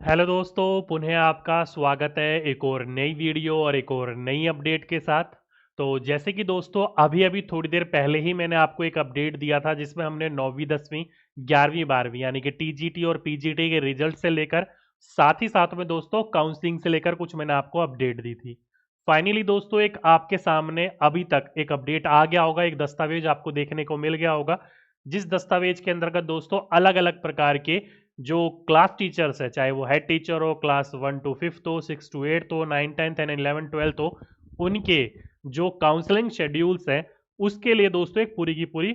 Hello दोस्तों, पुनः आपका स्वागत है एक और नई वीडियो और एक और नई अपडेट के साथ। तो जैसे कि दोस्तों अभी अभी थोड़ी देर पहले ही मैंने आपको एक अपडेट दिया था जिसमें हमने 9वीं 10वीं 11वीं 12वीं यानी कि टीजीटी और पीजीटी के रिजल्ट से लेकर साथ ही साथ में दोस्तों काउंसलिंग से लेकर कुछ मैंने आपको अपडेट दी थी। फाइनली दोस्तों एक आपके सामने अभी तक एक अपडेट आ गया होगा, एक दस्तावेज आपको देखने को मिल गया होगा जिस दस्तावेज के अंतर्गत दोस्तों अलग अलग प्रकार के जो क्लास टीचर्स है, चाहे वो हेड टीचर हो, क्लास 1 to 5 हो, 6 to 8 हो, 9 10 एंड 11 12 हो, उनके जो काउंसलिंग शेड्यूल्स है उसके लिए दोस्तों एक पूरी की पूरी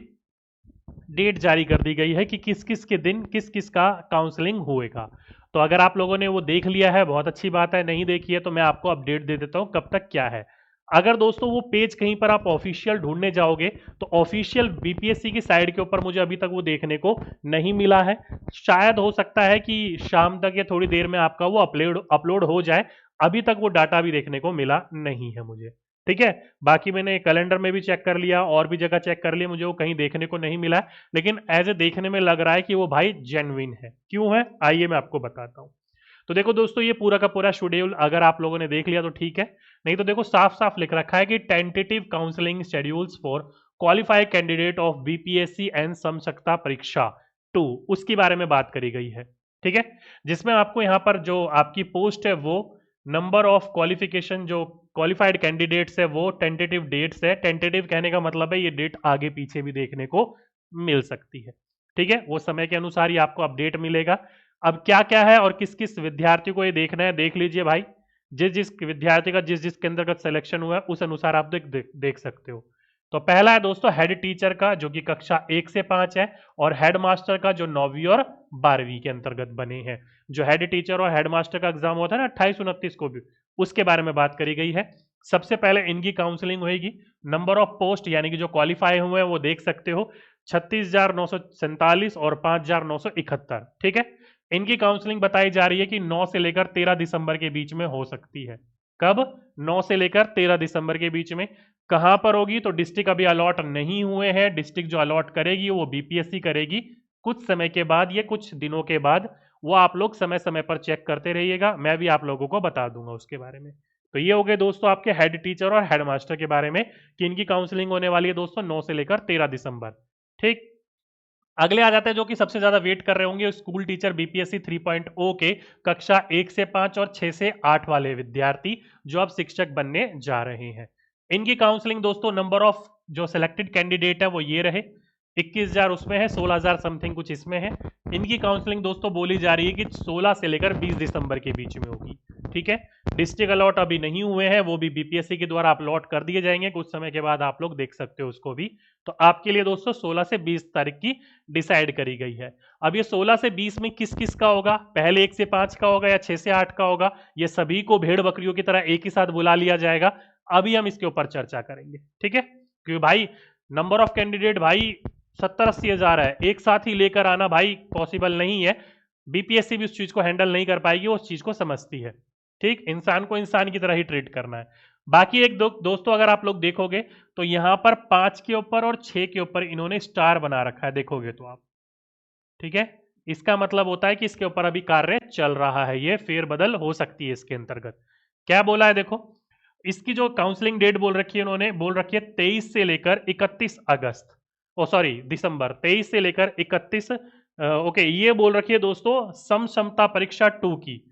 डेट जारी कर दी गई है कि किस किस के दिन किस किस का काउंसलिंग होएगा। तो अगर आप लोगों ने वो देख लिया है बहुत अच्छी बात है, नहीं देखी है तो मैं आपको अपडेट दे देता हूं कब तक क्या है। अगर दोस्तों वो पेज कहीं पर आप ऑफिशियल ढूंढने जाओगे तो ऑफिशियल बीपीएससी की साइड के ऊपर मुझे अभी तक वो देखने को नहीं मिला है। शायद हो सकता है कि शाम तक या थोड़ी देर में आपका वो अपलोड अपलोड हो जाए। अभी तक वो डाटा भी देखने को मिला नहीं है मुझे। ठीक है, बाकी मैंने कैलेंडर में भी चेक कर लिया और भी जगह चेक कर लिया, मुझे वो कहीं देखने को नहीं मिला है। लेकिन एज ए देखने में लग रहा है कि वो भाई जेन्युइन है। क्यों है आइए मैं आपको बताता हूँ। तो देखो दोस्तों ये पूरा का पूरा शेड्यूल अगर आप लोगों ने देख लिया तो ठीक है, नहीं तो देखो साफ साफ लिख रखा है कि tentative counselling schedules for qualified candidate of BPSC and समशक्ता परीक्षा 2 उसके बारे में बात करी गई है। ठीक है, जिसमें आपको यहाँ पर जो आपकी पोस्ट है वो नंबर ऑफ क्वालिफिकेशन जो क्वालिफाइड कैंडिडेट्स है वो टेंटेटिव डेट्स है। टेंटेटिव कहने का मतलब है ये डेट आगे पीछे भी देखने को मिल सकती है। ठीक है, वो समय के अनुसार ही आपको अपडेट मिलेगा। अब क्या क्या है और किस किस विद्यार्थी को ये देखना है देख लीजिए भाई। जिस जिस विद्यार्थी का जिस जिस के अंतर्गत सिलेक्शन हुआ है उस अनुसार आप देख सकते हो। तो पहला है दोस्तों हेड टीचर का जो कि कक्षा 1 से 5 है, और हेड मास्टर का जो 9वीं और 12वीं के अंतर्गत बने हैं। जो हेड टीचर और हेड मास्टर का एग्जाम होता है ना 28 29 को भी, उसके बारे में बात करी गई है। सबसे पहले इनकी काउंसलिंग होगी। नंबर ऑफ पोस्ट यानी कि जो क्वालिफाई हुए हैं वो देख सकते हो 36,947 और 5,971। ठीक है, इनकी काउंसलिंग बताई जा रही है कि 9 से लेकर 13 दिसंबर के बीच में हो सकती है। कब? 9 से लेकर 13 दिसंबर के बीच में। कहां पर होगी? तो डिस्ट्रिक्ट अभी अलॉट नहीं हुए हैं। डिस्ट्रिक्ट जो अलॉट करेगी वो बीपीएससी करेगी कुछ समय के बाद, ये कुछ दिनों के बाद। वो आप लोग समय समय पर चेक करते रहिएगा, मैं भी आप लोगों को बता दूंगा उसके बारे में। तो ये हो गए दोस्तों आपके हेड टीचर और हेड मास्टर के बारे में कि इनकी काउंसलिंग होने वाली है दोस्तों 9 से लेकर 13 दिसंबर। ठीक, अगले आ जाते हैं जो कि सबसे ज्यादा वेट कर रहे होंगे स्कूल टीचर बीपीएससी 3.0 के कक्षा 1 से 5 और 6 से 8 वाले विद्यार्थी जो अब शिक्षक बनने जा रहे हैं। इनकी काउंसलिंग दोस्तों नंबर ऑफ जो सिलेक्टेड कैंडिडेट है वो ये रहे 21,000 उसमें है, 16,000 समथिंग कुछ इसमें है। इनकी काउंसलिंग दोस्तों बोली जा रही है कि 16 से लेकर 20 दिसंबर के बीच में होगी। ठीक है, डिस्ट्रिक्ट अलॉट अभी नहीं हुए हैं, वो भी बीपीएससी के द्वारा अपलॉट कर दिए जाएंगे कुछ समय के बाद, आप लोग देख सकते हो उसको भी। तो आपके लिए दोस्तों 16 से 20 तारीख की डिसाइड करी गई है। अब ये 16 से 20 में किस किस का होगा, पहले 1 से 5 का होगा या 6 से 8 का होगा, ये सभी को भेड़ बकरियों की तरह एक ही साथ बुला लिया जाएगा। अभी हम इसके ऊपर चर्चा करेंगे। ठीक है, क्योंकि भाई नंबर ऑफ कैंडिडेट भाई 70-80 हजार है, एक साथ ही लेकर आना भाई पॉसिबल नहीं है। बीपीएससी भी उस चीज को हैंडल नहीं कर पाएगी, उस चीज को समझती है। ठीक, इंसान को इंसान की तरह ही ट्रीट करना है। बाकी एक दोस्तों अगर आप लोग देखोगे तो यहां पर 5 के ऊपर और 6 के ऊपर इन्होंने स्टार बना रखा है, देखोगे तो आप। ठीक है, इसका मतलब होता है कि इसके ऊपर अभी कार्य चल रहा है, ये फेरबदल हो सकती है इसके अंतर्गत। क्या बोला है देखो, इसकी जो काउंसलिंग डेट बोल रखी है उन्होंने, बोल रखी है 23 से लेकर 31 अगस्त, ओ सॉरी दिसंबर, 23 से लेकर 31। ओके, ये बोल रखी है दोस्तों सम क्षमता परीक्षा 2 की।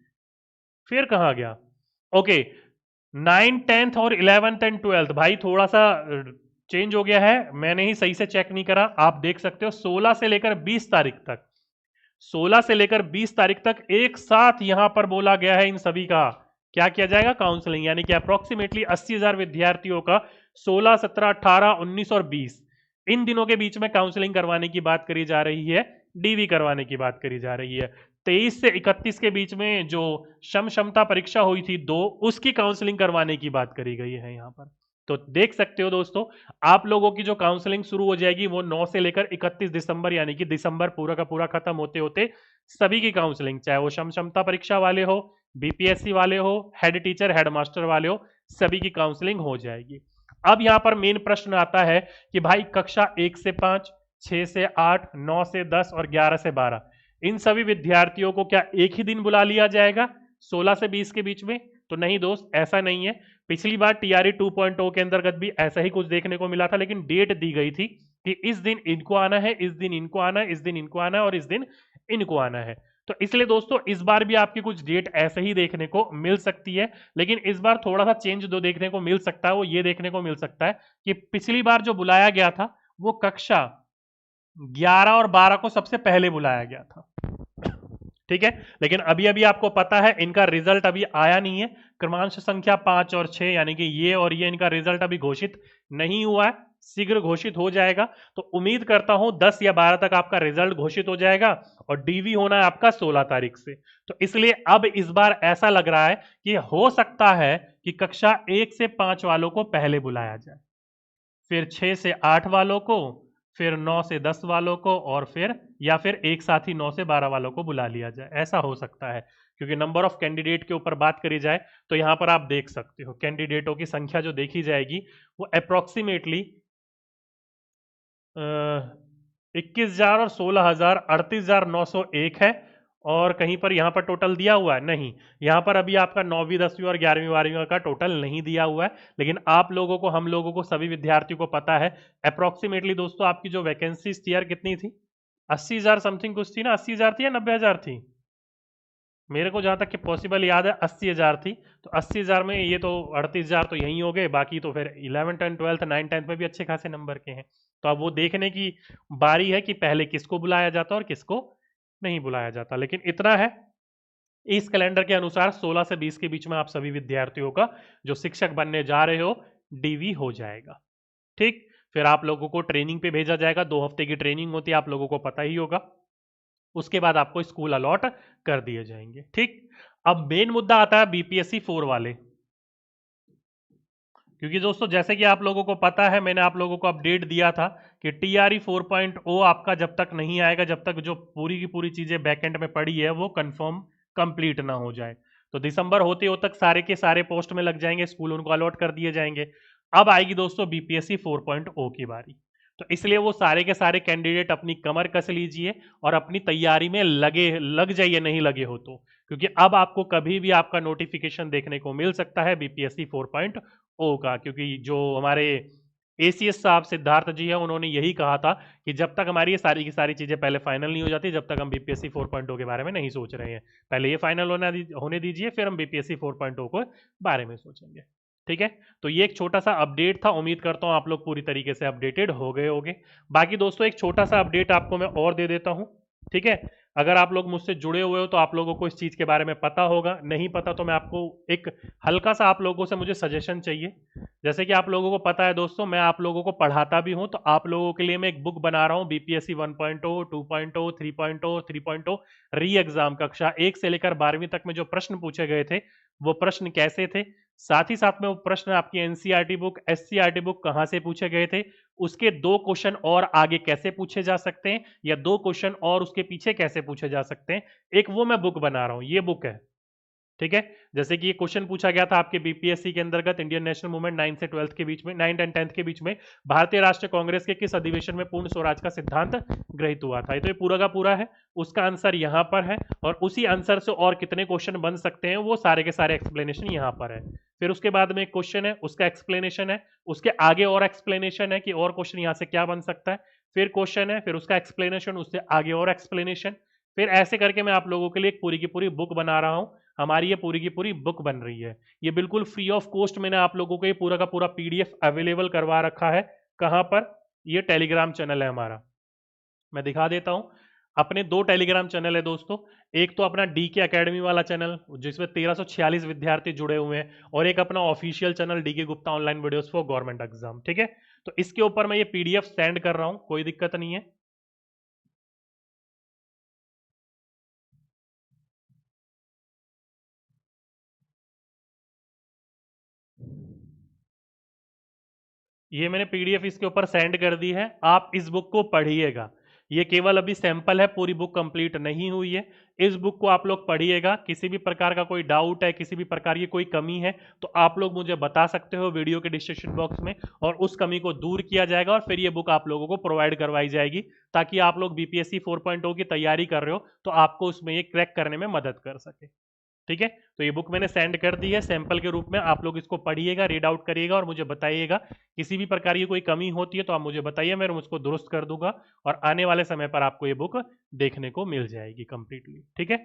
फिर कहा गया? ओके, 9 10 और 11th एंड 12th भाई थोड़ा सा चेंज हो गया है, मैंने ही सही से चेक नहीं करा। आप देख सकते हो 16 से लेकर 20 तारीख तक, 16 से लेकर 20 तारीख तक एक साथ यहां पर बोला गया है इन सभी का क्या किया जाएगा, काउंसलिंग। यानी कि अप्रोक्सीमेटली 80,000 विद्यार्थियों का 16 17 18 19 और 20 इन दिनों के बीच में काउंसलिंग करवाने की बात करी जा रही है, डीवी करवाने की बात करी जा रही है। 23 से 31 के बीच में जो सम क्षमता परीक्षा हुई थी 2, उसकी काउंसलिंग करवाने की बात करी गई है यहां पर। तो देख सकते हो दोस्तों, आप लोगों की जो काउंसलिंग शुरू हो जाएगी वो 9 से लेकर 31 दिसंबर, यानी कि दिसंबर पूरा का पूरा खत्म होते होते सभी की काउंसलिंग, चाहे वो सम क्षमता परीक्षा वाले हो, बीपीएससी वाले हो, हेड टीचर हेड मास्टर वाले हो, सभी की काउंसलिंग हो जाएगी। अब यहां पर मेन प्रश्न आता है कि भाई कक्षा 1 से 5, 6 से 8, 9 से 10 और 11 से 12 इन सभी विद्यार्थियों को क्या एक ही दिन बुला लिया जाएगा 16 से 20 के बीच में? तो नहीं दोस्त, ऐसा नहीं है। पिछली बार टीआरई 2.0 के अंतर्गत भी ऐसा ही कुछ देखने को मिला था, लेकिन डेट दी गई थी कि इस दिन इनको आना है, इस दिन इनको आना है, इस दिन इनको आना है और इस दिन इनको आना है। तो इसलिए दोस्तों इस बार भी आपकी कुछ डेट ऐसे ही देखने को मिल सकती है, लेकिन इस बार थोड़ा सा चेंज जो देखने को मिल सकता है वो ये देखने को मिल सकता है कि पिछली बार जो बुलाया गया था वो कक्षा 11 और 12 को सबसे पहले बुलाया गया था, ठीक है। लेकिन अभी अभी आपको पता है इनका रिजल्ट अभी आया नहीं है। क्रमांश संख्या 5 और 6 यानी कि ये और ये इनका रिजल्ट अभी घोषित नहीं हुआ है, शीघ्र घोषित हो जाएगा। तो उम्मीद करता हूं 10 या 12 तक आपका रिजल्ट घोषित हो जाएगा और डीवी होना है आपका 16 तारीख से। तो इसलिए अब इस बार ऐसा लग रहा है कि हो सकता है कि कक्षा 1 से 5 वालों को पहले बुलाया जाए, फिर 6 से 8 वालों को, फिर 9 से 10 वालों को, और फिर या फिर एक साथ ही 9 से 12 वालों को बुला लिया जाए। ऐसा हो सकता है, क्योंकि नंबर ऑफ कैंडिडेट के ऊपर बात करी जाए तो यहां पर आप देख सकते हो कैंडिडेटों की संख्या जो देखी जाएगी वो अप्रोक्सीमेटली 21,000 और 16,000 38,901 है। और कहीं पर यहां पर टोटल दिया हुआ है नहीं, यहां पर अभी आपका 9वीं 10वीं और 11वीं 12वीं का टोटल नहीं दिया हुआ है, लेकिन आप लोगों को, हम लोगों को, सभी विद्यार्थियों को पता है अप्रोक्सीमेटली दोस्तों आपकी जो वैकेंसीज थी यार कितनी थी, 80,000 समथिंग कुछ थी ना, 80,000 थी या 90,000 थी? मेरे को जहां तक कि पॉसिबल याद है 80,000 थी। तो 80,000 में ये तो 38,000 तो यहीं हो गए, बाकी तो फिर 11th and 12th 9th 10th में भी अच्छे खासे नंबर के हैं। तो अब वो देखने की बारी है कि पहले किसको बुलाया जाता और किसको नहीं बुलाया जाता। लेकिन इतना है, इस कैलेंडर के अनुसार 16 से 20 के बीच में आप सभी विद्यार्थियों का जो शिक्षक बनने जा रहे हो डीवी हो जाएगा, ठीक। फिर आप लोगों को ट्रेनिंग पे भेजा जाएगा, 2 हफ्ते की ट्रेनिंग होती है, आप लोगों को पता ही होगा। उसके बाद आपको स्कूल अलॉट कर दिए जाएंगे, ठीक। अब मेन मुद्दा आता है बीपीएससी 4 वाले, क्योंकि दोस्तों जैसे कि आप लोगों को पता है, मैंने आप लोगों को अपडेट दिया था कि टीआरई 4.0 आपका जब तक नहीं आएगा, जब तक जो पूरी की पूरी चीजें बैकएंड में पड़ी है वो कंफर्म कंप्लीट ना हो जाए। तो दिसंबर होते हो तक सारे के सारे पोस्ट में लग जाएंगे, स्कूल उनको अलॉट कर दिए जाएंगे। अब आएगी दोस्तों बीपीएससी 4.0 की बारी। तो इसलिए वो सारे के सारे कैंडिडेट अपनी कमर कस लीजिए और अपनी तैयारी में लग जाइए, नहीं लगे हो तो, क्योंकि अब आपको कभी भी आपका नोटिफिकेशन देखने को मिल सकता है बीपीएससी 4.0 का। क्योंकि जो हमारे एसीएस साहब सिद्धार्थ जी हैं, उन्होंने यही कहा था कि जब तक हमारी ये सारी की सारी चीजें पहले फाइनल नहीं हो जाती, जब तक हम बीपीएससी 4.0 के बारे में नहीं सोच रहे हैं, पहले ये फाइनल होने दीजिए, फिर हम बीपीएससी 4.0 को बारे में सोचेंगे, ठीक है। तो ये एक छोटा सा अपडेट था, उम्मीद करता हूं आप लोग पूरी तरीके से अपडेटेड हो गए होंगे। बाकी दोस्तों एक छोटा सा अपडेट आपको मैं और दे देता हूं, ठीक है। अगर आप लोग मुझसे जुड़े हुए हो तो आप लोगों को इस चीज के बारे में पता होगा, नहीं पता तो मैं आपको एक हल्का सा, आप लोगों से मुझे सजेशन चाहिए। जैसे कि आप लोगों को पता है दोस्तों, मैं आप लोगों को पढ़ाता भी हूं, तो आप लोगों के लिए मैं एक बुक बना रहा हूं, बीपीएससी 1.0 2.0 3.0 3.0 री एग्जाम कक्षा 1 से लेकर 12वीं तक में जो प्रश्न पूछे गए थे वो प्रश्न कैसे थे, साथ ही साथ में वो प्रश्न आपकी एनसीईआरटी बुक, एससीईआरटी बुक कहां से पूछे गए थे, उसके 2 क्वेश्चन और आगे कैसे पूछे जा सकते हैं, या 2 क्वेश्चन और उसके पीछे कैसे पूछे जा सकते हैं, एक वो मैं बुक बना रहा हूं। ये बुक है, ठीक है। जैसे कि ये क्वेश्चन पूछा गया था आपके बीपीएससी के अंतर्गत, इंडियन नेशनल मूवमेंट 9 से 12th के बीच में, 9 एंड 10th के बीच में भारतीय राष्ट्रीय कांग्रेस के किस अधिवेशन में पूर्ण स्वराज का सिद्धांत गृहीत हुआ था। तो ये पूरा का पूरा है, उसका आंसर यहां पर है, और उसी आंसर से और कितने क्वेश्चन बन सकते हैं वो सारे के सारे एक्सप्लेनेशन यहां पर है। फिर उसके बाद में एक क्वेश्चन है, उसका एक्सप्लेनेशन है, उसके आगे और एक्सप्लेनेशन है कि और क्वेश्चन यहां से क्या बन सकता है, फिर क्वेश्चन है, फिर उसका एक्सप्लेनेशन, उससे आगे और एक्सप्लेनेशन, फिर ऐसे करके मैं आप लोगों के लिए एक पूरी की पूरी बुक बना रहा हूं। हमारी ये पूरी की पूरी बुक बन रही है, ये बिल्कुल फ्री ऑफ कॉस्ट मैंने आप लोगों को ये पूरा का पूरा पीडीएफ अवेलेबल करवा रखा है। कहां पर? ये टेलीग्राम चैनल है हमारा, मैं दिखा देता हूं। अपने 2 टेलीग्राम चैनल है दोस्तों, एक तो अपना डी के अकेडमी वाला चैनल जिसमें 1346 विद्यार्थी जुड़े हुए हैं, और एक अपना ऑफिशियल चैनल डी के Gupta online videos for government exam, ठीक है। तो इसके ऊपर मैं ये पीडीएफ सेंड कर रहा हूं, कोई दिक्कत नहीं है। ये मैंने पीडीएफ इसके ऊपर सेंड कर दी है, आप इस बुक को पढ़िएगा, ये केवल अभी सैंपल है, पूरी बुक कंप्लीट नहीं हुई है। इस बुक को आप लोग पढ़िएगा, किसी भी प्रकार का कोई डाउट है, किसी भी प्रकार की कोई कमी है तो आप लोग मुझे बता सकते हो वीडियो के डिस्क्रिप्शन बॉक्स में, और उस कमी को दूर किया जाएगा और फिर ये बुक आप लोगों को प्रोवाइड करवाई जाएगी, ताकि आप लोग बीपीएससी 4.0 की तैयारी कर रहे हो तो आपको उसमें ये क्रैक करने में मदद कर सके। ठीक है, तो ये बुक मैंने सेंड कर दी है सैंपल के रूप में, आप लोग इसको पढ़िएगा, रीड आउट करिएगा और मुझे बताइएगा। किसी भी प्रकार की कोई कमी होती है तो आप मुझे बताइए, मैं उसको दुरुस्त कर दूंगा और आने वाले समय पर आपको ये बुक देखने को मिल जाएगी कंप्लीटली। ठीक है,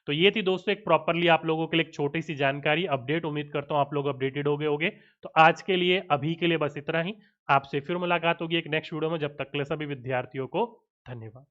तो ये थी दोस्तों एक प्रॉपरली आप लोगों के लिए एक छोटी सी जानकारी अपडेट। उम्मीद करता हूं आप लोग अपडेटेड हो गए होगे। तो आज के लिए अभी के लिए बस इतना ही। आपसे फिर मुलाकात होगी एक नेक्स्ट वीडियो में। जब तक के लिए सभी विद्यार्थियों को धन्यवाद।